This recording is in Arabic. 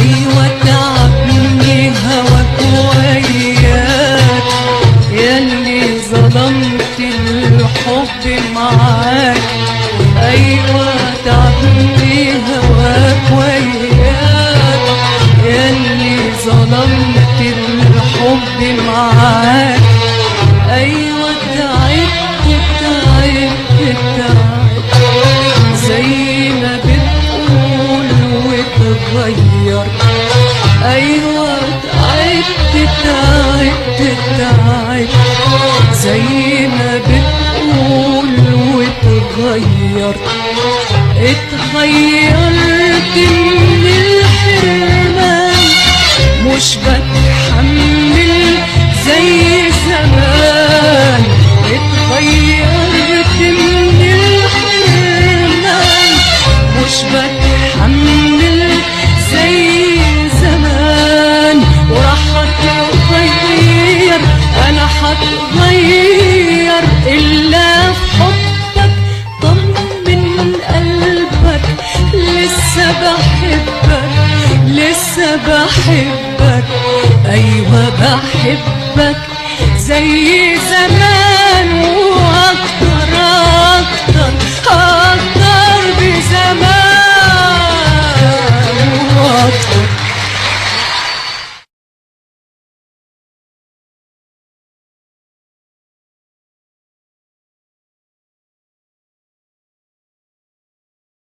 أيوة تعبني هواك وياك ياللي ظلمت الحب معاك. أيوة تعبني هواك وياك ياللي ظلمت الحب معاك. أيوة تعبت زي ما بتقول وتغير. أيوة تعبت زي ما بتقول وتغير. اتغيرت من الحرمان مش بتحمل زي زمان. اتغيرت من الحرمان مش بتحمل زي زمان. وراح اتغير انا هتغير الا في حبك. طمن قلبك لسه بحبك. ايوه بحبك زي زمان.